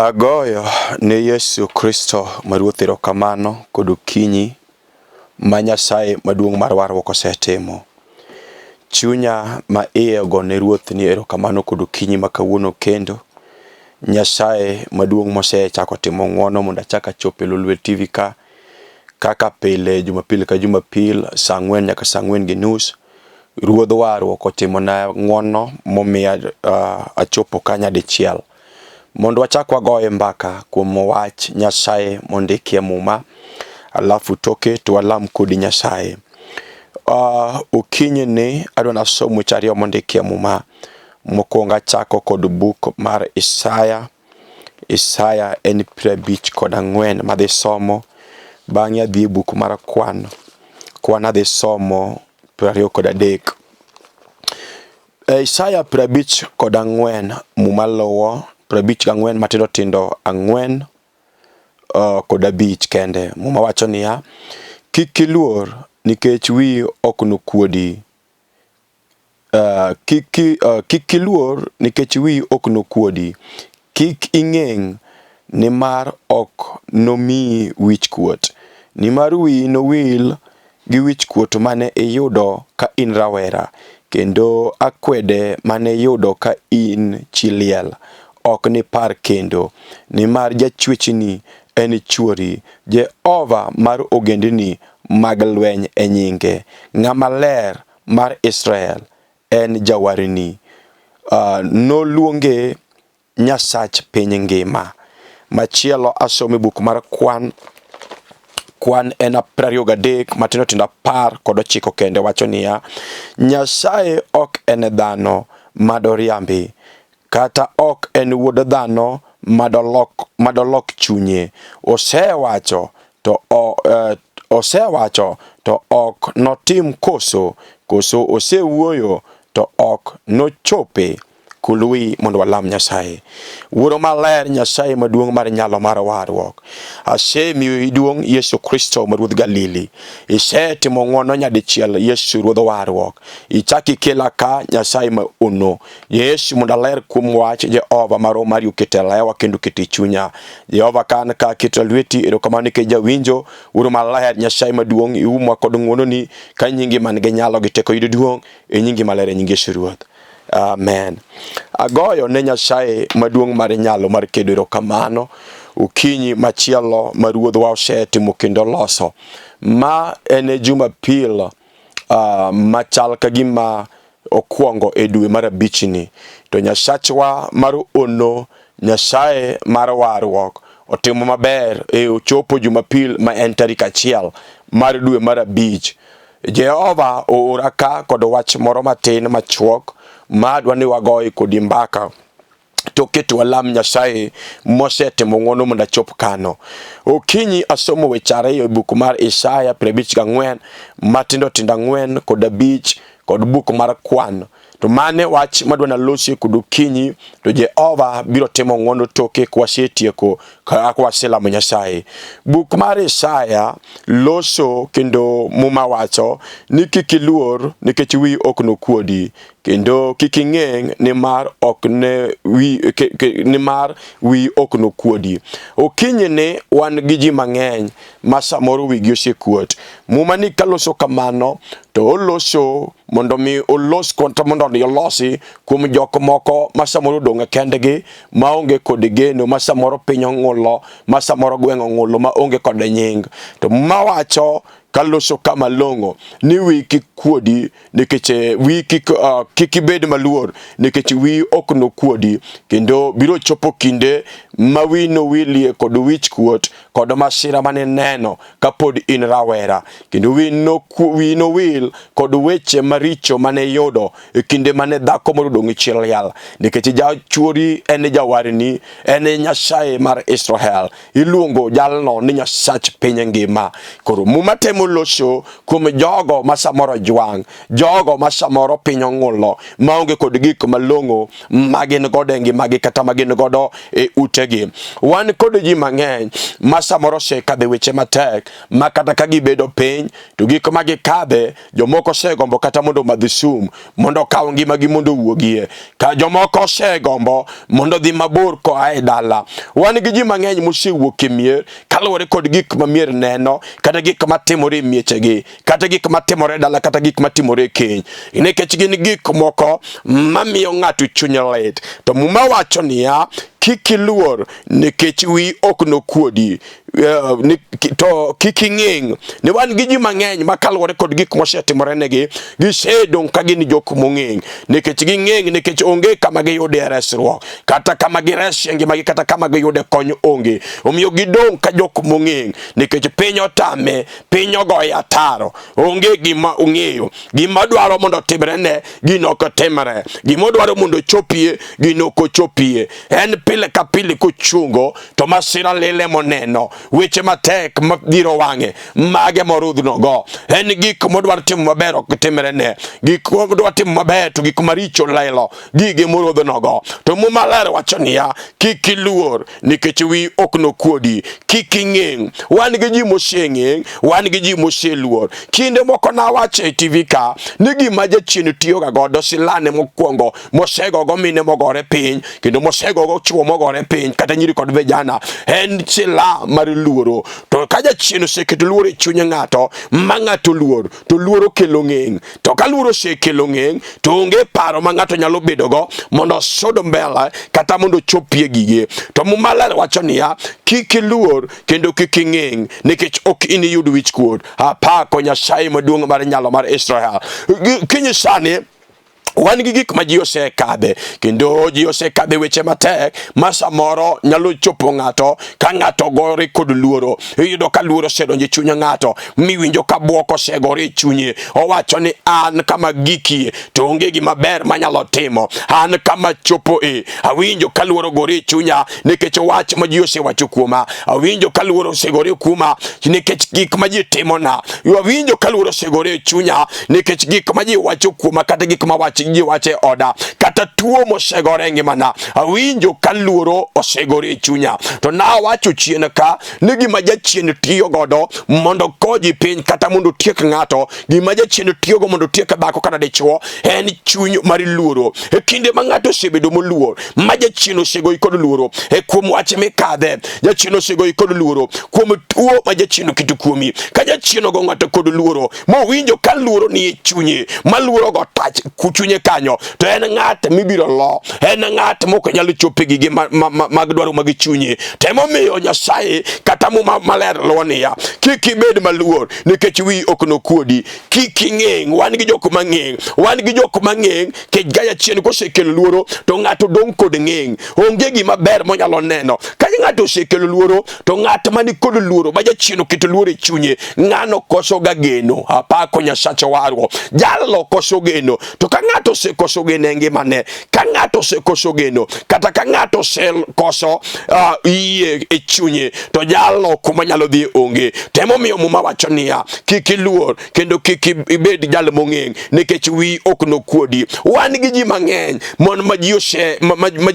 Agoyo ne Yesu Kristo maruoth erokamano kod okinyi ma Nyasaye maduong' mar warruok osetimo. Chunya ma iye ogone ruoth ni erokamano kod okinyi ma kawuono kendo. Nyasaye maduong' mosechako timo ng'wono mondo achaka chope Lolwe TV ka kaka pile Jumapil ka Jumapil saa 4 nyaka saa 4:30. Ruodh warruok otimo na ng'wono momiya achopo kanya dichiel. Mondo wachak wagoye mbaka kuom wach Nyasaye mondikie muma, alafu toke to walam kodi Nyasaye. Okinyi ni adwa nasomo chariyo mondikie muma. Mokwongo achako kod buk mar Isaya. Isaya en 54 madhi somo. Bang'e adhi buk mar Kwan. Kwan adhi somo 23. Isaya 54 muma luwo 54 matindo tindo 4 kod 5 kende. Muma wacho niya: kik iluor nikech wi ok nokuodi. Kik iluor nikech wi ok nokuodi. Kik ing'eng nimar ok nomi wich kuot. Nimar wi nowil gi wich kuot mane iyudo ka in rawera, kendo akwede mane iyudo ka in chi liel. Ok ni par kendo, nimar jachwechni en chuori. Jehova mar ogendni mag lweny e nyinge. Ng'ama ler mar Israel en jawarni. Noluonge Nyasach piny ngima. Machielo asome buk mar Kwan. Kwan en 23 matindo tindo 10 kod 9 kende wacho niya: Nyasaye ok en dhano madoriambi, kata ok en wuod dhano madolok chunye. Osewacho to ok notim koso osewuoyo to ok nochope. Kului mondo walam Nyasaye. Wuoro maler, Nyasaye maduong' mar nyalo mar warruok, asemiyo iduong' Yesu Kristo ma ruodh Galili. Isetimo ng'wono nyadichiel Yesu ruodh warruok. Ichaki kela ka Nyasaye ma ono. Yesu mondo aler kuom wach Jehova maro mari ukete lewa kendo kete chunya. Jehova kan ka keto lweti erokamano nikech jawinjo. Wuoro maler, Nyasaye maduong', iumwa kod ng'wono ni ka nyingi man gi nyalo gi teko yudo duong' e nyingi maler, e nyingi Yesu ruoth. Amen. Agoyo ne Nyasaye maduong' mar nyalo mar kedo erokamano. Okinyi machielo ma ruodhwa osetimo kendo loso. Ma en Jumapil machal ka gima okwongo e dwe mar 5 ni. To Nyasachwa mar ono, Nyasaye mar warruok, otimo maber ochopo Jumapil ma en tarik 1 mar dwe mar 5. Jehova oora ka kod wach moro matin machuok ma dwa ni wagoye kodi mbaka. Toke to walam Nyasaye mosetimo ng'wono mondo achop kano. Okinyi asomo weche ariyo e buk mar Isaya 54 matindo tindo 4 kod 5 kod buk mar Kwan. To mane wach madwa nalosi kod okinyi, to Jehova biro timo ng'wono toke kwasetieko ka waselamo Nyasaye. Buk mar Isaya loso kendo muma wacho ni kik iluor nikech wi ok nokuodi, kendo kik ing'eng nimar wi ok nokuodi. Okinyi ni wan gi ji mang'eny ma samoro wigi osekuot. Muma ni kaloso kamano to oloso mondo mi olos konta mondo olosi kuom jok moko ma samoro dong' kendgi ma onge kod geno, ma samoro piny ong'ulo, ma samoro gweng' ong'ulo, ma onge kod nying. To ma wacho kaloso kama longo ni wi kik kuodi nikech wi kik ibed maluor nikech wi ok nokuodi, kendo biro chopo kinde ma wi nowilie kod wich kuot kod masira mane neno kapod in rawera, kendo wi nowil kod weche maricho mane yudo e kinde mane dhako moro dong' chi liel, nikech jachuori en jawarni, en Nyasaye mar Israel. Iluongo jalno ni Nyasach piny ngima. Koro muma temo watimo loso kuom jogo ma samoro jwang, jogo ma samoro piny ong'ulo, maonge kod gik malong'o magin godo e ngimagi kata magin godo e utegi. Wan kod ji mang'eny ma samoro sekadhe weche matek, ma kata ka gibedo piny to gik ma gikadhe, jomoko segombo kata mondo madhi sum mondo kaw ngimagi mondo wuogie, ka jomoko segombo mondo dhi mabor koa e dala. Wan gi ji mang'eny mosewuok e mier kaluwore kod gik ma mier neno, kata gik matimore e miechegi, kata gik matimore e dala, kata gik matimore e keny, nikech gin gik moko mamiyo ng'ato chuny lit. To Muma wacho niya, kik iluor nikech wi ok nokuodi, to kik ing'eng ni wan gi ji mang'eny ma kaluwore kod gik mosetimore negi, gisedong ka gin jok mong'eng, nikech ging'eng nikech onge kama giyude resruok, kata kama giresie ngimagi, kata kama giyude kony onge. Omiyo gidong ka jok mong'eng nikech piny otame, piny ogoye ataro, onge gima ong'eyo. Gima dwaro mondo otimre ne gino ok otimre, gima odwaro mondo ochopie gino ok ochopie. En pile ka pile kochungo to masira lele moneno, weche matek mabiro wang'e mage morudhno go. En gik modwaro timo maber ok timre ne, gik modwaro timo maber to gik maricho lelo gige morudhno go. To Muma ler wacho niya, kik iluor nikech wi ok nokuodi, kik ing'eng. Wan gi ji moseng'eng, wan gi ji moseluor. Kinde moko nawacho e TV ka ni gima jachien tiyoga godo, silane mokwongo mosegogo mine mogore piny, kendo mosegogo chuo mogore piny, kata nyiri kod vijana, en sila mar luoro. To ka jachien oseketo luoro e chuny ng'ato, ma ng'ato luor, to luoro kelo ng'eng. To ka luoro osekelo ng'eng, to onge paro ma ng'ato nyalo bedogo mondo sod mbele kata mondo chopie gige. To Muma ler wacho niya, kik iluor kendo kik ing'eng nikech ok iniyud wich kuot. Apako Nyasaye maduong' mar nyalo mar Israel. Kiny sani wan gi gik ma ji osekadhe, kendo ji osekadhe weche matek ma samoro nyalo chopo ng'ato ka ng'ato gore kod luoro. Iyudo ka luoro osedonjo e chuny ng'ato, miwinjo ka buok osegore e chunye. Owacho ni an kama gikie to onge gima ber manyalo timo, an kama chopo awinjo ka luoro gore e chunya nikech wach ma ji osewacho kuoma, awinjo ka luoro osegore kuoma nikech gik ma ji timona, awinjo ka luoro osegore e chunya nikech gik ma ji wacho kuoma, kata gik ma ji wache oda, kata tuo mosegore ngimana, awinjo ka luoro osegore e chunya. To nawacho chien ka ni gima jachien tiyo godo mondo koji piny, kata mondo tiek ng'ato, gima jachien tiyogo mondo tiek dhako kata dichuo, en chuny mar luoro. E kinde ma ng'ato osebedo moluor, ma jachien osegoi kod luoro e kuom wach mikadhe, jachien osegoi kod luoro kuom tuo ma jachien oketo kuomi. Ka jachien ogo ng'ato kod luoro, mowinjo ka luoro ni e chunye, ma luoro go tach kuchunye kanyo, to en ng'at mibiro lo, en ng'at mok nyalo chope gige mag dwaro mag chunye. Temomiyo Nyasaye kata Muma maler luwo niya, kik ibed maluor nikech wi ok nokuodi, kik ing'eng. Wan gi jok mang'eng, wan gi jok mang'eng, kech gaya chien kosekelo luoro to ng'ato dong kod ng'eng, onge gima ber monyalo neno. Ka ng'ato osekelo luoro, to ng'at mani kod luoro ma jachien oketo luoro e chunye, ng'ano koso ga geno. Apako Nyasache warwo, jallo koso geno. To ka ng'ato osekoso geno e ngimane, ka ng'ato osekoso geno, kata ka ng'ato osekoso yie e chunye, to jallo kuma nyalo dhi onge. Temomiyo Muma wacho niya, kik iluor kendo kik ibed jal mong'eng nikech wi ok nokuodi. Wan gi ji mang'eny mon ma ji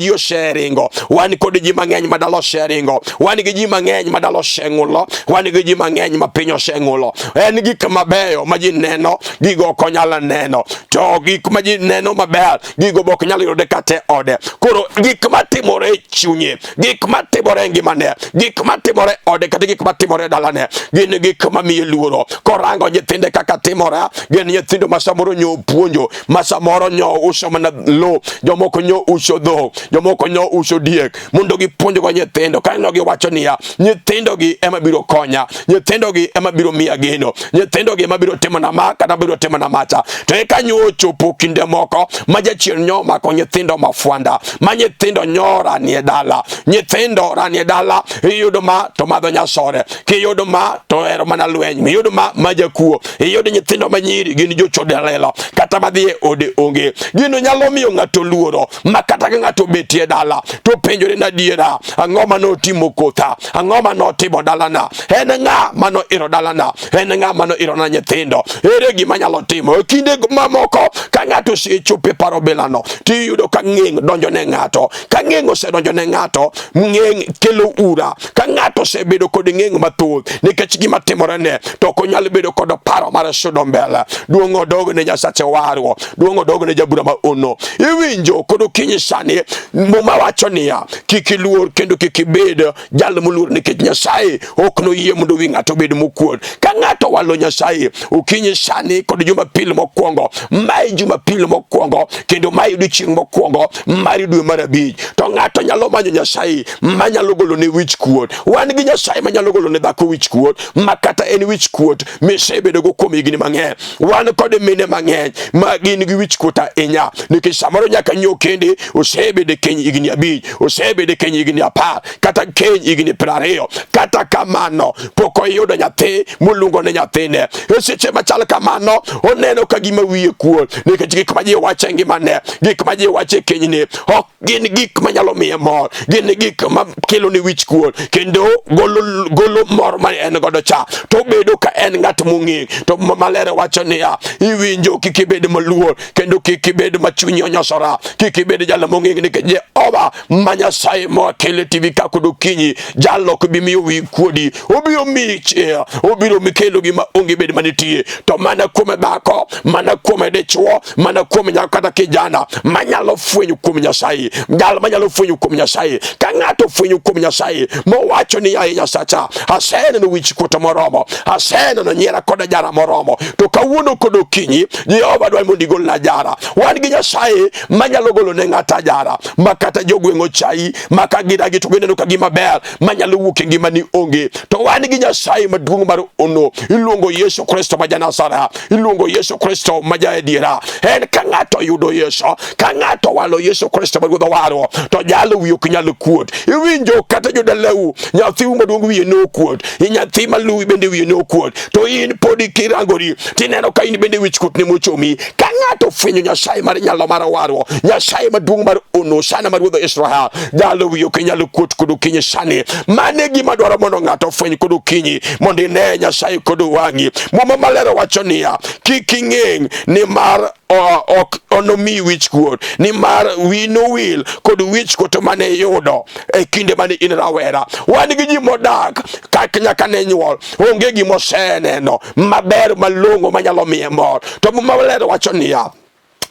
oseringo, wan kod ji mang'eny ma dala oseringo, wan gi ji mang'eny ma dala oseng'ulo, wan gi ji mang'eny ma piny oseng'ulo. En gik mabeyo ma ji neno, gigo ok onyal neno, to gik ma ji neno maber, gigo bok nyalo yude kate ode. Koro gik matimore e chunye, gik matimore e ngimane, gik matimore ode, kata gik matimore dalane, gin gik mamiye luoro. Korango nyithinde kaka timore, gin nyithindo ma samoro nyo puonjo, ma samoro nyo uso mana lo, jomoko nyo uso dhok, jomoko nyo uso diek, mondo gipuonjo go nyithindo. Kanyo giwacho niya, nyithindo gi ema biro konya, nyithindo gi ema biro miya geno, nyithindo gi ema biro timo na ma, kata biro timo na macha. To e kanyo ochopo kinde kinde moko ma jachien nyoma ko nyithindo mafuanda, ma nyithindo nyora nie dala, nyithindo ranie dala, iyudo ma to madho nyasore, kiyudo ma to ero mana lweny, iyudo ma majakuo, iyudo nyithindo manyiri gin jochode lela, kata madhie ode onge. Gino nyalo miyo ng'ato luoro, ma kata ka ng'ato betie dala to penjore na diera, ang'o mano timo kotha, ang'o mano timo dalana, en ng'a mano iro dalana, en ng'a mano iro na nyithindo, ere gima nyalo timo. Kinde mamoko ka ng'ato sechope paro bilano, tiyudo ka ng'eng donjo ne ng'ato, ka ng'eng osedonjo ne ng'ato, ng'eng kelo ura, ka ng'ato sebedo kod ng'eng mathoth nikech gima timore ne, to ok onyal bedo kod paro mar sudo mbele. Duong' odog ne Nyasache warwo, duong' odog ne jabura ma ono. Iwinjo kod okinyi sani muma wacho niya, kik iluor kendo kik ibed jal moluor nikech Nyasaye ok noyie mondo wi ng'ato bed mokuod. Ka ng'ato walo Nyasaye okinyi sani kod Jumapil mokwongo, mai Jumapil mokwongo kendo mai odiochieng' mokwongo mar dwe mar abich, to ng'ato nyalo manyo Nyasaye manyalo golo ne wich kuot. Wan gi Nyasaye manyalo golo ne dhako wich kuot, makata en wich kuot misebedo go kuom higni mang'eny. Wan kod mine mang'eny ma gin gi wich kuot ahinya nikech samoro nyaka nyiew kende osebede keny higni abich, osebede keny higni 10, kata keny higni 20. Kata kamano pok oyudo nyathi moluongo ne nyathine. E seche machal kamano oneno ka gima wiye kuot nikech gik ma ji wacho e ngimane, gik ma ji wacho e kenyne ok gin gik manyalo miye mor, gin gik ma kelo ne wich kuot kendo golo mor ma en godo cha, to bedo ka en ng'at mong'eng. To Maler wacho niya, iwinjo kik ibed maluor kendo kik ibed ma chunyi onyosora, kik ibed jalo mong'eng nikech Jehova ma Nyasaye mokele TV ka kod okinyi jalo ok bi miyo wi kuodi, obiro miyi chia, obiro mikelo gima onge bed manitie. To mana kuom dhako, mana kuom dichuo, mana kuom nyako kata kijana manyalo fwenyo kuom Nyasaye, jal manyalo fwenyo kuom Nyasaye. Ka ng'ato fwenyo kuom Nyasaye mowacho ni ya Nyasacha, aseneno wich kuot moromo, aseneno nyiera kod jara moromo, to kawuono kod okinyi Jehova dwa mondo igol na jara. Wan gi Nyasaye manyalo golo ne ng'ata jara, makata jogweng'o chai maka gidagi to gineno ka gima ber manyalo wuok e ngima ni onge. To wan gi Nyasaye maduong' mar ono, iluongo Yesu Kristo ma Janazara, iluongo Yesu Kristo ma jaediera. En ka ng'ato yudo Yesu, ka ng'ato walo Yesu Kristo ma ruodho warwo, to jalo wiyo ok nyalo kuot. Iwinjo kata jodalau nyathiu maduong' wiye no kuot, nyathi maluwi bende wiye no kuot, to in podi kirangori tineno ka in bende wich kuot ne mochomi. Ka ng'ato fwenyo Nyasaye mar nyalo mar warwo, Nyasaye maduong' mar ono, sana mar ruodho Israel, jalo wiyo ok nyalo kuot kod okinyi sani. Mane gima dwaro mondo ng'ato fweny kod okinyi mondo ine Nyasaye kod wang'i. Muma Maler wacho niya, kik ing'eng ni mar ok onomi wich kuot, ni mar wi no wil kod wich kuot mane yudo e kinde mane in rawera. Wan gi ji modak kak nyaka ne nyuol, onge gimo seneno maber malong'o manyalo miye mor. To Muma Maler wacho niya,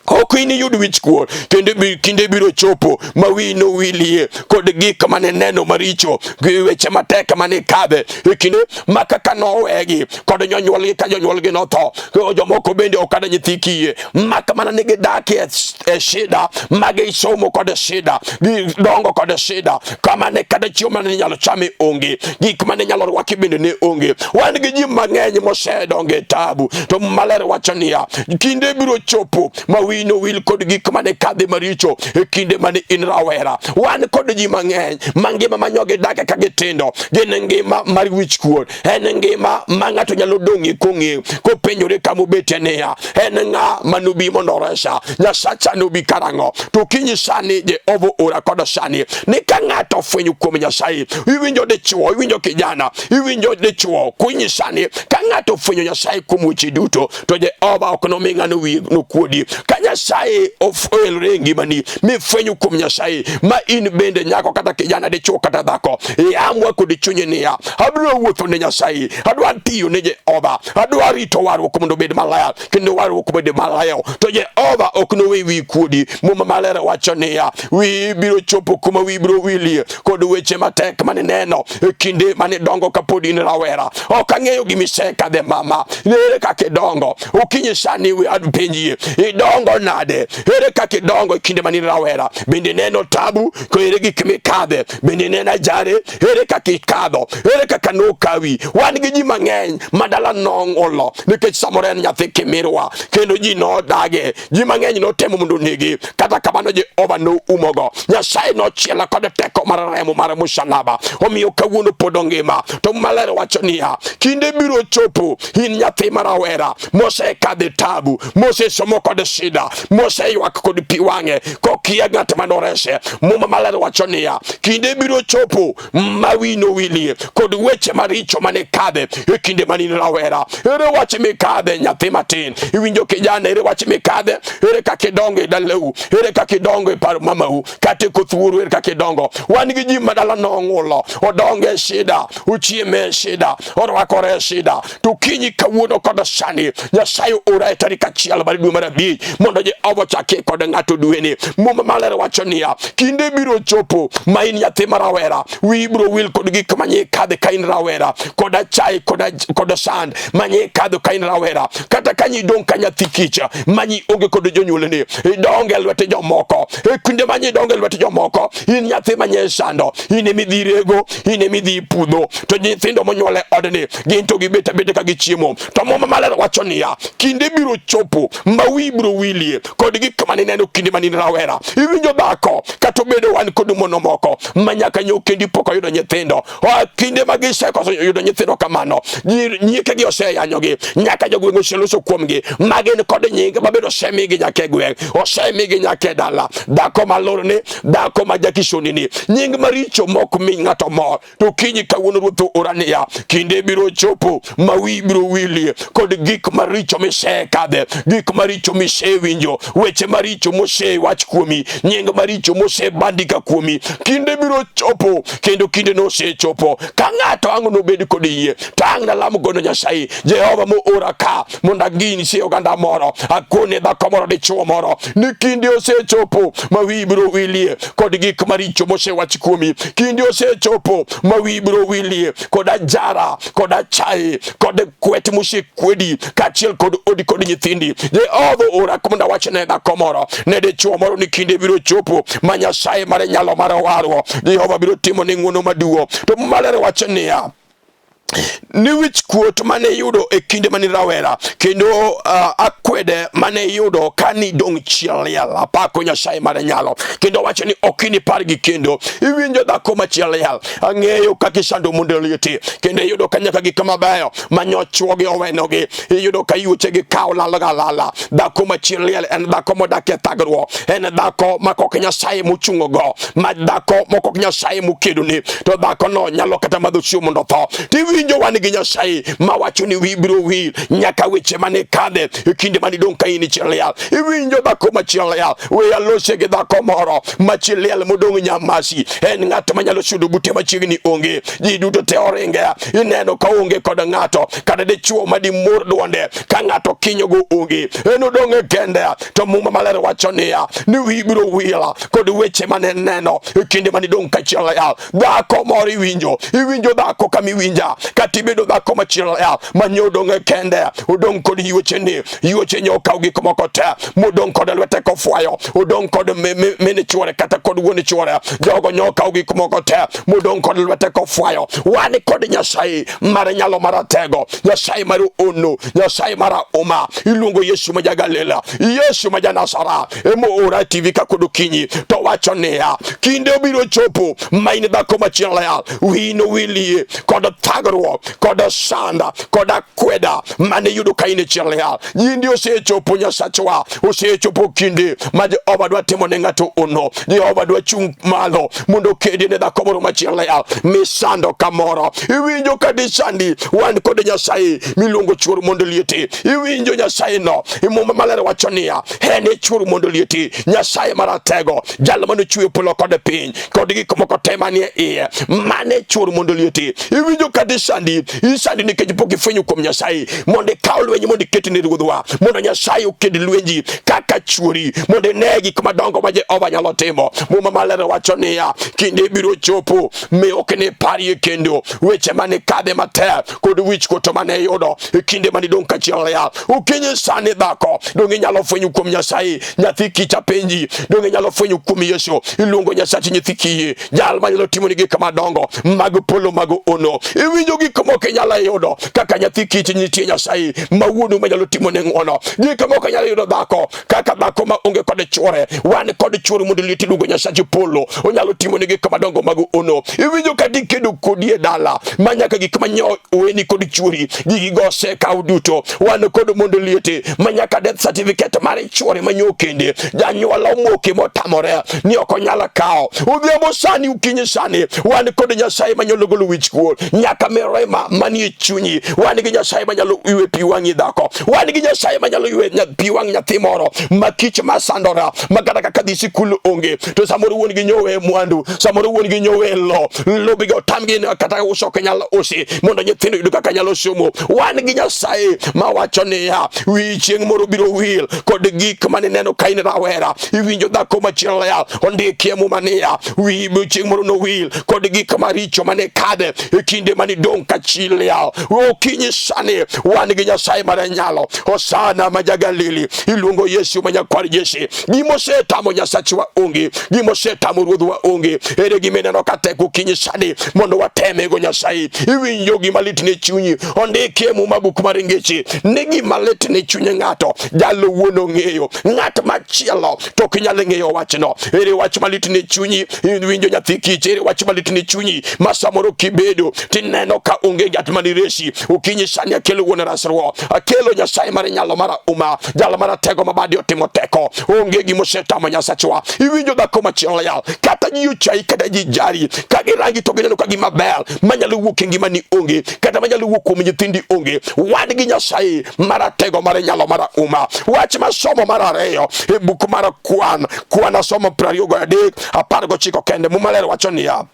ok iniyud wich kuot kendo kinde biro chopo ma wi no wilie kod gik mane neno maricho, gi weche matek mane kadhe e kinde ma kaka nowegi kod jonyuolgi ka jonyuolgi notho. Jomoko bende okada nyithi kiye maka mana nigi daki e shida, magi somo kod shida, gidongo kod shida, kama ne kada chiemo mane nyalo chame onge, gik mane nyalo rwaki bende ne onge. Wan gi ji mang'eny mosedonge tabu. To Maler wacho niya, kinde biro chopo ma no wil kod gik mane kadhe maricho e kinde mane in rawera. Wan kod ji mang'eny mangima manyoge dake ka gitindo, gin ngima mar wich kuot, en ngima ma ng'ato nyalo dong'e kong'e kopenjore kamobetie niya, en ng'a manubi mondo resa, Nyasacha nobi karang'o. To kinyi sani Jehova ora kod sani ni ka ng'ato fwenyo kuom Nyasaye, iwinjo dichuo, iwinjo kijana, iwinjo dichuo, kunyi sani ka ng'ato fwenyo Nyasaye kuom weche duto, to Jehova ok nomi ng'ano wi no kuodi. Ka Nyasaye ofwelore ngimani mifwenyo kuom Nyasaye, ma in bende nyako kata kijana, dichuo kata dhako, amwa kod chunye niya, abiro wuotho ne Nyasaye, adwa tiyo ne Jehova, adwa rito warruok mondo bed maler kendo warruok bed maler, to Jehova ok nowe wi kuodi. Muma Maler wacho niya, wi biro chopo kuma wi biro wilie kod weche matek mane neno e kinde mane dongo kapod in rawera. Ok ang'eyo gimisekadhe mama, nere kaka idongo, okinyi sani wi adpenjie, idongo idongo nade, ere kaka idongo kinde mani rawera, bende neno tabu, ko ere gik mikadhe, bende nena jare, ere kaka ikadho, ere kaka nokawi. Wan gi ji mang'eny madala nong'olo nikech samoro en nyathi kimirwa kendo ji nodage, ji mang'eny notemo mondo negi, kata kamano Jehova no umogo. Nyasaye nochiela kod teko mar remo mar musalaba, omiyo kawuono pod ongima. To maler wacho niya, kinde biro chopo in nyathi marawera mosekadhe tabu, mosesomo kod shida, moseywak kod pi wang'e kokia ng'at manorese. Muma maler wacho niya, kinde biro chopo mawino wilie kod weche maricho mane kadhe e kinde mani rawera. Ere wach mikadhe nyathi matin, iwinjo kijana, ere wach mikadhe, ere kaka idongo e dalau, ere kaka idongo e par mamau, kata kothuru, ere kaka idongo. Wan gi ji madala nong'ulo, odongo e shida, uchieme e shida, orwakore e shida. To kinyi kawuono kod sani Nyasaye ora e tarik 1 mar dwe mar 5 mondo Jehova chake kod ng'ato dweni. Muma maler wacho niya, kinde biro chopo ma in nyathi marawera wi biro wil kod gik manye kadhe ka in rawera, kod achai kod sand manye kadho ka in rawera. Kata kanyi dong ka nyathi kicha manyi onge kod jonyuolni, idonge lwete jomoko. E kinde manye idonge lwete jomoko, in nyathi manye sando, in emidhirego, in emidhi pudho, to nyithindo monyuole odni gin to gibet abeta ka gichiemo. To muma maler wacho niya, kinde biro chopo ma wi biro wilie kod gik mane neno kinde mani rawera. Iwinjo dhako kata obedo wan kod mono moko manyaka nyo kendi pok oyudo nyithindo, kinde magisekoso yudo nyithindo kamano, nyieke gi oseyanyogi, nyaka jogweng' oseloso kuomgi magin kod nying mabedo osemigi nyaka e gweng', osemigi nyaka e dala. Dhako malorne, dhako majakisonini, nying maricho mok mi ng'ato mor. To kinyi kawuono Ruoth ora niya, kinde biro chopo ma wi biro wilie kod gik maricho misekadhe, gik maricho misewinjo, weche maricho mosewach kuomi, nying maricho mosebandika kuomi. Kinde biro chopo, kendo kinde nosechopo. Ka ng'ato ang' nobed kod yie, to ang' nalamo gono Nyasaye Jehova mo ora ka mondo agini se oganda moro, akone dhako moro dichuo moro, ni kinde osechopo ma wi biro wilie kod gik maricho mosewach kuomi. Kinde osechopo ma wi biro wilie kod ajara, kod achai, kod kwet mosekwedi, kachiel kod odi kod nyithindi. Jehova ora mondo awachne dhako moro, ne dichuo moro, ni kinde biro chopo ma Nyasaye mare nyalo mar warwo, Jehova biro timo ne ng'wono maduong'. To maler wacho niya, ni wich kuot mane yudo e kinde mani rawera, kendo akwede mane yudo kani dong chieliel, apako Nyasaye mare nyalo, kendo wacho ni okini pargi kendo. Iwinjo dhako ma chieliel, ang'eyo kaka isando mondo lieti, kendo yudo ka nyaka gik mabeyo manyochwogi owenogi, iyudo ka yuche gi kaw lala. Dhako ma chieliel en dhako modak e thagruok, en dhako makok Nyasaye mochungo go, ma dhako mokok Nyasaye mokedoni. To dhako no nyalo kata madho chiemo mondo tho. Iwinjo wan gi Nyasaye mawacho ni wi biro wil nyaka weche mane kadhe e kinde mani dong ka in chieliel. Iwinjo dhako ma chieliel, we alose gi dhako moro ma chieliel modong nyamasi, en ng'at manyalo sudo bute machiegni onge, ji duto te oringe, ineno ka onge kod ng'ato kata dichuo madi mor duonde ka ng'ato kinyogo onge, en odong e kende. To muma maler wacho niya, ni wi biro wila kod weche mane neno e kinde mani dong ka chieliel. Dhako moro iwinjo dhako kamiwinja, kati bedo dhako ma chieliel manyodong e kende, odong kod yuoche nyokaw gik moko te, modong kod lwete kofwayo, odong kod mene chuore kata kod wuone chuore, jogo nyokaw gik moko te, modong kod lwete kofwayo. Wan kod Nyasaye mare nyalo maratego, Nyasaye mare ono, Nyasaye mara uma, iluongo Yesu ma Galila, Yesu ma Nasara, emo ora TV ka kod okinyi. To wacho niya, kinde obiro chopo ma in dhako ma chieliel wino wilie kod thagruok, kod sanda, kod akweda mane yudo ka in chieliel. Yindi osechopo, Nyasachwa osechopo kinde ma Jehova dwa timo ne ng'ato ono. Jehova dwa chung malo mondo kedi ne dhako moro ma chieliel misando kamoro. Iwinjo ka disandi, wan kod Nyasaye miluongo chuor mondo lieti. Iwinjo Nyasaye no, Muma maler wacho niya, en e chuor mondo lieti. Nyasaye maratego, jal mano chwe polo kod piny kod gik moko te manie iye, mane chuor mondo lieti. Iwinjo ka disandi, isandi nikech pok ifwenyo kuom Nyasaye mondo ikaw lwenyi mondo iket ne ruodhwa mondo Nyasaye oked lwenji kaka chuori mondo ne gik madongo ma Jehova nyalo timo. Muma maler wacho niya, kinde biro chopo mi ok ne parie kendo weche mane kadhe matek kod wich kuot mane yudo e kinde mane dong kachiel ya. Okinyi sani dhako dong inyalo fwenyo kuom Nyasaye. Nyathi kicha penji dong inyalo fwenyo kuom Yesu. Iluongo Nyasaye nyithi kiye jal manyalo timo ni gik madongo mag polo mag ono. Iwinjo gik moko inyalo yudo kaka nyathi kich nitie Nyasaye mawuonu manyalo timo ne ng'wono. Gik moko inyalo yudo dhako kaka dhako ma onge kod chwore. Wan kod chwore mondo lieti luongo Nyasaye polo onyalo timo ne gik madongo mag ono. Iwinjo ka dikedo kodi e dala manyaka gik manyo weni kod chwori gigi gose kaw duto. Wan kod mondo lieti manyaka death certificate mare chwore manyo kende janyuola moke motamore ni ok onyalo kawo. Odhiambo sani ukinyi sani wan kod Nyasaye manyalo golo wich kuot nyaka mirema manie chunyi. Wan gi Nyasaye manyalo ywe pi wang'i dhako. Wan gi Nyasaye manyalo ywe pi wang' nyathi moro makich masandora makata kaka dhi sikul onge to samoro wuon gi nyowe mwandu samoro wuon gi nyowe lo bigo tamgi kata uso kenyalo usi mondo nyithindo yudo kaka nyalo somo. Wan gi Nyasaye ma wacho niya, wi chieng' moro biro wil kod gik mane neno kain rawera. Iwinjo dhako machielo ya ondikie muma niya, wi chieng' moro no wil kod gik maricho mane kadhe e kinde mane dong kachiel ya. Okinyi sani wan gi Nyasaye mare nyalo. Hosana majagalili iluongo Yesu manyakwar Jesse. Gimosetamo Nyasachwa onge, gimosetamo ruodhwa onge. Ere gimeneno katek okinyi sani mondo wateme go Nyasaye. Iwinjo gima lit ne chunyi ondikie muma buk mar ngeche ne gima lit ne chunye ng'ato jalo wuono ng'eyo ng'at machielo to ok nyalo ng'eyo wachno. Ere wach malit ne chunyi iwinjo nyathi kich. Ere wach malit ne chunyi masamoro kibedo tineno ka onge ng'at maniresi. Okinyi sani akelo wuon rasruo, akelo Nyasaye mare nyalo mara uma jalo mara tego mabadi otimo teko onge gimosetamo Nyasachwa. Iwinjo dhako machielo ya kata ji ochai kata ji jari kagi rangi to gineno ka gima ber manyalo wuok e ngima ni onge kata manyalo wuok kuom nyithindi onge. Wan gi Nyasaye mara tego mare nyalo mara uma. Wach masomo mar ariyo e buk mar kwan asomo 23 19 kende mumaler wacho niya,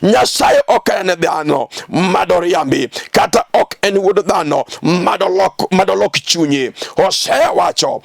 Nyasaye ok en dhano madoriambi kata ok en wuod dhano madolok chunye. Osewacho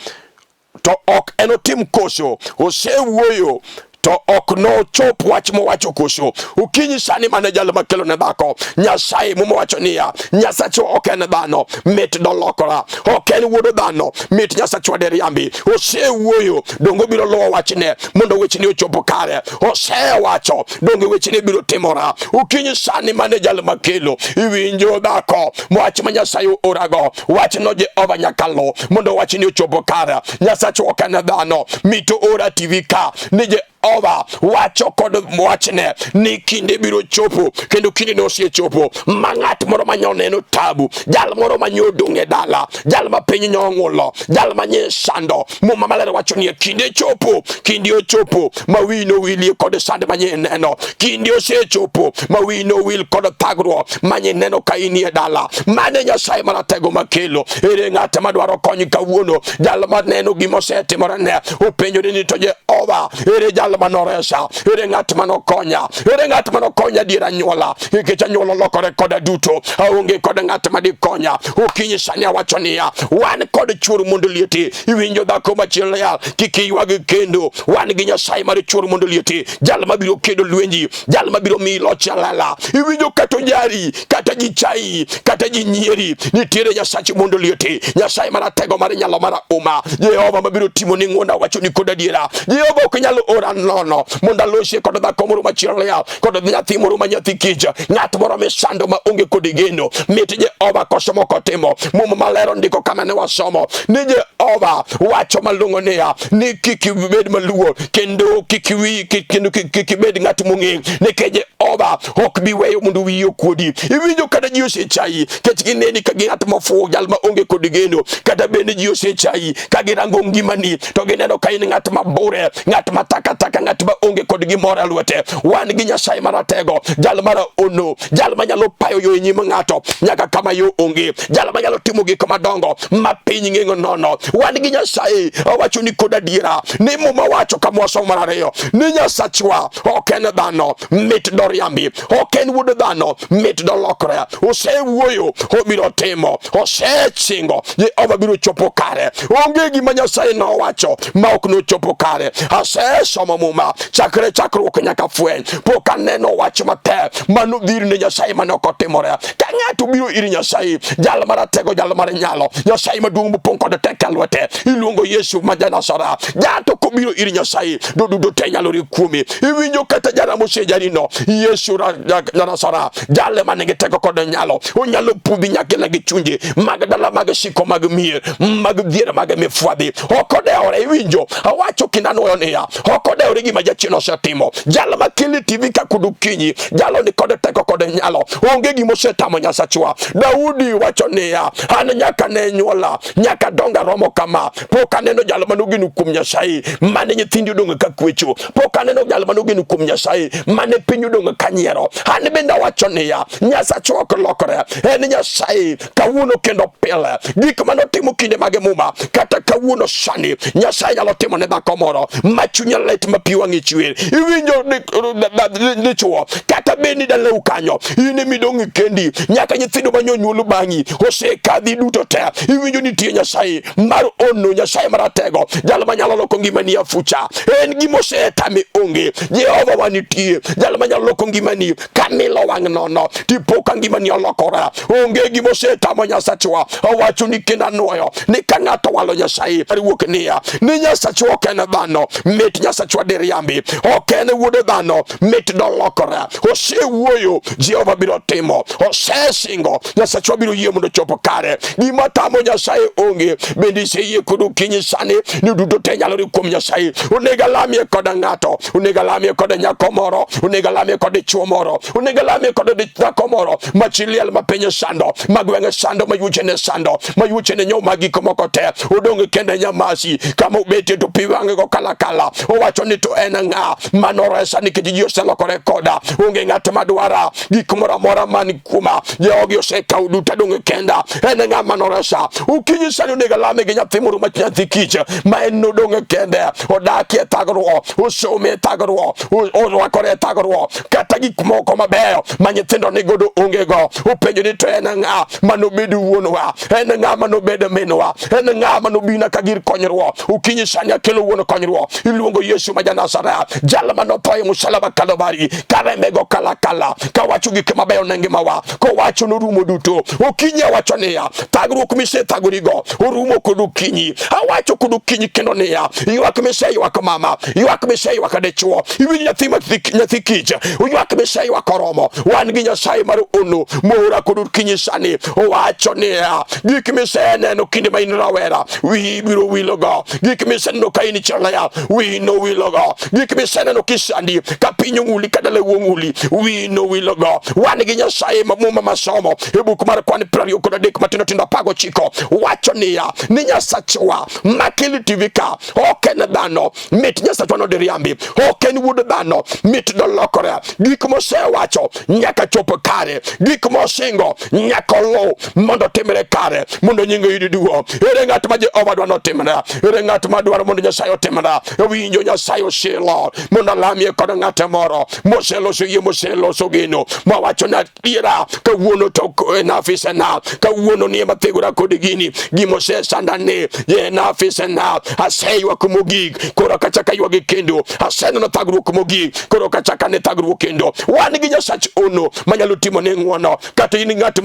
to ok enotim koso, osewuoyo to ok no chop wach mowacho koso. Okinyi sani mane jalo makelo ne dhako Nyasaye mowacho niya, Nyasacho ok en dhano mit dolokora, ok en wuod dhano mit Nyasacho deriambi. Osewuoyo dongo biro luwo wachne mondo wechne ochopo kare. Osewacho dongo wechne biro timora. Okinyi sani mane jalo makelo iwinjo dhako wach ma Nyasaye orago wachno Jehova nyakalo mondo wachne ochopo kare. Nyasacho ok en dhano mito ora TV ka ni Jehova wacho kod wachne ni kinde biro chopo kendo kinde no osiechopo ma ng'at moro manyoneno tabu, jal moro manyodonge dala, jal ma piny nyong'ulo, jal manye sando. Muma maler wacho ni kinde chopo, kinde ochopo ma wi no wilie kod sand manye neno. Kinde osechopo ma wi no wil kod thagruok manye neno ka inie dala. Mane Nyasaye maratego makelo. Ere ng'at madwaro kony kawuono, jal maneno gima osetimore ne openjore ni to Jehova ere jal manoresa, ere ng'at manokonya, ere ng'at manokonya diera nyuola nikech anyuola lokore koda duto aonge kod ng'at madikonya. Okinyi sani awacho niya, wan kod chwor mondo lieti. Iwinjo dhako machielo ya kik iywag kendo. Wan gi Nyasaye mar chwor mondo lieti, jal mabiro kedo lwenji, jal mabiro mi loch alala. Iwinjo kata jari kata ji chai kata ji nyieri nitiere Nyasaye mondo lieti, Nyasaye maratego mar nyalo mara uma. Jehova mabiro timo ni ng'wona wacho ni koda diera. Jehova ok nyalo ora nono mondo alosie kod dhako moro machielo ya kod nyathi moro ma nyathi kich, ng'at moro misando ma onge kod geno. Mit Jehova koso moko timo. Muma malero ndiko kama ne wasomo ni Jehova wacho malongo niya ni kik ibed maluor kendo kik ibed ng'at mong'eng nikech Jehova ok bi weyo mondo wiyi okuodi. Iwinjo kata ji osechai kech gineni ka ng'at mofuwo jal ma onge kod geno, kata bende ji osechai ka girango ngimani to gineno ka in ng'at mabure, ng'at matakata kata ka ng'at ma onge kod gimoro e lwete. Wan gi Nyasaye maratego, jal mara ono, jal manyalo payo yo e nyim ng'ato nyaka kama yo onge, jal manyalo timo gik madongo ma piny ng'engo nono. Wan gi Nyasaye owacho ni kod adiera ni muma wacho kama wasomo mar ariyo ni Nyasachwa ok en dhano mit doriambi, ok en wuod dhano mit dolokre. Osewuoyo obiro timo, osechingo Jehova biro chopo kare. Onge gima Nyasaye no wacho ma ok no chopo kare. Asesomo muma chakre chakruok nyaka fweny, pok aneno wach matek mano dhir ne Nyasaye manok otimore. Ka ng'ato biro ir Nyasaye, jal maratego, jal mar nyalo, Nyasaye maduong' mopong' kod teko e lwete, iluongo Yesu ma Janazareth. Jato kobiro ir Nyasaye dudo te nyalo ri kuomi. Iwinjo kata jara mosejari no, Yesu Janazareth, jal manigi teko kod nyalo, onyalo pudhi nyakila gi chunje mag dala, mag siko, mag mier, mag dhier, mag mifwadhi. Okodeore. Iwinjo awacho kinanoyo niya, okodeore gima jachien osetimo. Jal makele TV ka kudu kinyi, jalo ni kod teko kod nyalo, onge gima osetamo Nyasachwa. Daudi wacho niya, an nyaka ne nyuola, nyaka donga romo kama, pok aneno jal manogeno kuom Nyasaye mane nyithindi odong' ka kwecho, pok aneno jal manogeno kuom Nyasaye mane piny odong' ka nyiero. An bende wacho niya, Nyasachwa ok lokore, en Nyasaye kawuono kendo pile. Gik manotimo kinde mage muma, kata kawuono sani, Nyasaye nyalo timo ne dhako moro ma chunye lit ma pi wang'e chwer. Iwinjo dichuo kata beni dalau kanyo, in midong' kendi, nyaka nyithindo manyonyuolo bang'i osekadhi duto te. Iwinjo nitie Nyasaye mar ono, Nyasaye maratego, jal manyalo loko ngimani afucha. En gima osetame onge. Jehova wanitie, jal manyalo loko ngimani kamilo wang' nono, tipo ka ngimani olokore. Onge gima osetamo Nyasachwa. Owacho ni kenda nuoyo ni ka ng'ato walo Nyasaye ariwuok niya, ni Nyasachwa ok en dhano mit Nyasachwa diriambi, ok en wuod dhano mit dolokore. Osewuoyo, Jehova biro timo. Osesingo, Nyasachwa biro yie mondo chopo kare. Gima tamo Nyasaye onge. Bende iseyie kudu kinyi sani ni duto te nyalo ri kuom Nyasaye. Onega lamie kod ng'ato, onega lamie kod nyako moro, onega lamie kod chuo moro, onega lamie kod dhako moro machiliel ma penye sando, magwenge sando, mayuche ne sando, mayuche ne nyoma gik moko te. Odong' kende Nyamasi kama obete to pi wang'e go kala. Owacho ni to en ng'a manoresa nikech ji oselokore koda. Onge ng'at madwara gik moro amora mani kuma, Jehova osekawo duto adong' kenda. En ng'a manoresa. Ukinyi sani onega lame gi nyathi moro ma nyathi kich ma en nodong' kende, odakie thagruok, osome thagruok, orwakore thagruok, kata gik moko mabeyo ma nyithindo nigodo onge go. Upenjo ni to en ng'a manobed wuonwa, en ng'a manobed minwa, en ng'a manobina ka gir konyruok. Ukinyi sani akelo wuon konyruok, iluongo Yesu ma Janazareth, jal manotho e msalaba Kalvari, karemego kala, kawacho gik mabeyo ne ngimawa, kowacho norumo duto. Ukinyi awacho niya, thagruok misethagorigo orumo kod ukinyi. Awacho kod ukinyi kendo niya, ywak miseyywak mama, ywak miseyywak dichuo, iwinjo nyathi kich, ywak miseyywak oromo. Wan gi Nyasaye mar ono moora kod ukinyi sani. Owacho niya, gik miseneno kinde ma in rawera, wi biro wilogo. Gik miseneno ka in chalaya, wi no wilogo. Gik miseneno kisandi ka piny ong'uli ka dala wong'uli, wi no wilogo. Wan gi Nyasaye muma masomo e buk mar Kwan 23 matindo 19 wacho niya, ni Nyasachwa makele TV ka ok en dhano mit Nyasachwa no diriambi, ok en wuod dhano mit dolokore. Gik mosewacho nyaka chop kare, gik mosingo nyaka lo mondo timre kare, mondo nyinge yudi duo. Ere ng'at ma Jehova dwa notimre, ere ng'at ma dwaro mondo Nyasaye otimre. Winjo Nyasaye oselo mondo lamie kod ng'at moro moseloso yie, moseloso geno, mawacho na ira kawuono to na afisa na kawuono ni mathegora kod gini gimose sandane ye na afisa na aseywa kumogik koro kachaka ywagi kendo, aseneno thagruok mogik koro kachaka ne thagruok kendo. Wan gi Nyasach ono manyalo timo ne ng'wono. Kata in ng'at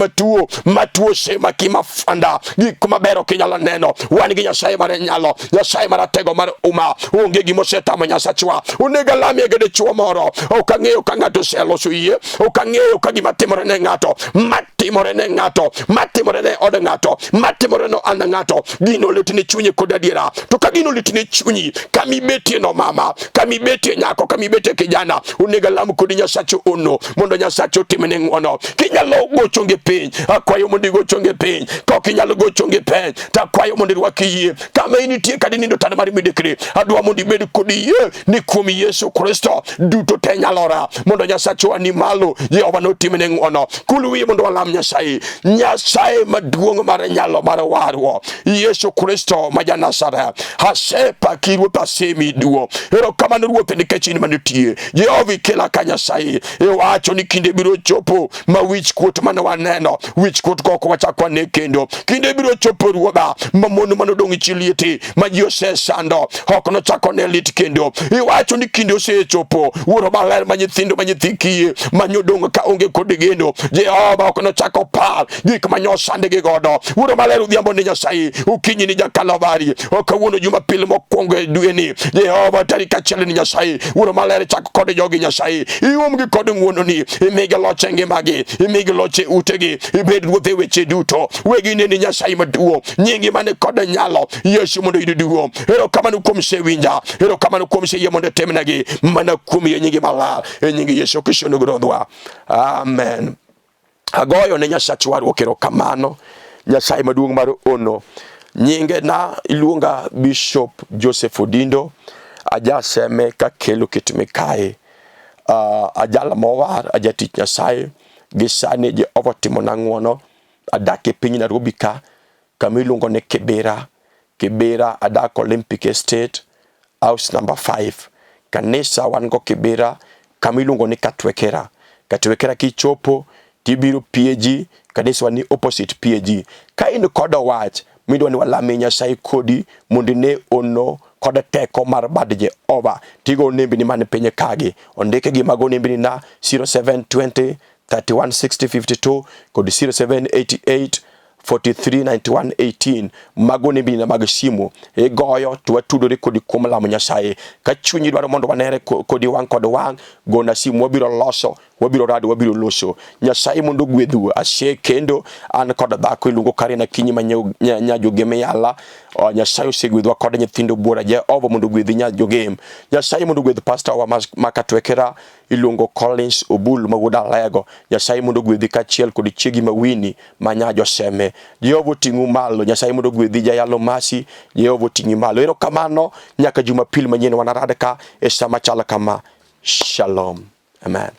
matuo sema kima fanda gik mabero kinyalo neno, wan gi Nyasaye mar nyalo, Nyasaye maratego mar uma. Onge gimosetamo Nyasachwa. Onega lamie gede chuo moro, ok ang'eyo ka ng'ato oseloso yie, ok ang'eyo ka gima timore ne ng'ato, matimore ne ng'ato, matimore ne od ng'ato, matimore no an ng'ato. Gino litni chunyi kod adiera. To ka gino litni chunyi, kami betie no mama, kami betie nyako, kami betie kijana, onega lam kod Nyasache ono mondo Nyasache otimne ng'wono. Kinyalo gocho nge piny, akwayo mondo gocho nge piny. Ka kinyalo gocho nge piny, takwayo mondo rwaki yie. Kama initie kadinindo tan mar midekre, adwa mondo ibed kod yie wayie ni kuom Yesu Kristo duto te nyalora mondo Nyasaye ni malo Jehova notimne ng'wono kulwi mondo walam Nyasaye maduong' mar nyalo mar warwo Yesu Kristo ma Nazareth hasepa kiruoth asemi duo erokamano ruoth nikech in manitie Jehova kela ka Nyasaye wacho ni kinde biro chopo ma wich kuot mane waneno wich kuot koko wachakwa ne kendo kinde biro chopo ruodha mamono manodong' chilieti ma ji osesando ok nochako ne lit kendo iwacho ni kinde osechopo wuoro maler ma nyithindo ma nyithi kiye ma nyodong' ka onge kod geno Jehova ok nochako par gik manyosande gi godo wuoro maler udhiambo ni Nyasaye ukinyi ni jakalavari okawuono Jumapil mokwongo e dwe ni Jehova tarik 1 ni Nyasaye wuoro maler chako kod jogi Nyasaye iumgi kod ng'wono ni imigi loch e ngimagi imigi loch e utegi ibed ruoth e weche duto wegi ne ni Nyasaye maduong' nyingi mane kod nyalo Yesu mondo yud duong' erokamano kuom sewinja erokamano kuom seyie mondo temnegi mana kuom nyingi malar e nyingi Yesu Kristo nogodwa amen. Agoyo ne Nyasachwa ruoth erokamano Nyasaye maduong' mar ono nyinge na iluonga Bishop Joseph Odindo ajaseme ka kelo kitime kae ajala mowar ajatich Nyasaye gisane Jehova timona ng'wono adake piny Nairobi ka kamiluongo ne Kibera adak Olympic Estate house number 5 kanisa wango Kibera kamiluongo ne Katwekera kichopo tibiro PAG kanisa wani opposite PAG ka in kod wach midwa ni walame Nyasaye kodi mondo ne ono kod teko mar bad Jehova tigo nembni mane penye kagi ondike gi mago nembni na 0720 316052 kod 0788 439118 mago nembni na mag simu goyo to watudore kodi kuom lamo Nyasaye ka chunyi dwaro mondo wanere kodi wang' kod wang' gona simu wabiro loso wabiro rado wabiro loso Nyasaye mondo gwedhu ashe kendo an kod dhako iluongo Karina Kinyi nyajogeme yala Nyasaye osegwedhwa kod nyithindo buora Jehova mondo gwedhi nyajogem Nyasaye mondo gwedh pastor wa makatwekera iluongo Collins Obul mawuoda Lego Nyasaye mondo gwedhi kachiel kod chiegi mawini manyajo seme Jehova ting'u malo Nyasaye mondo gwedhi jayalo masi Jehova ting'i malo erokamano nyaka Jumapil manyien wanarada ka e sama chala kama shalom amen.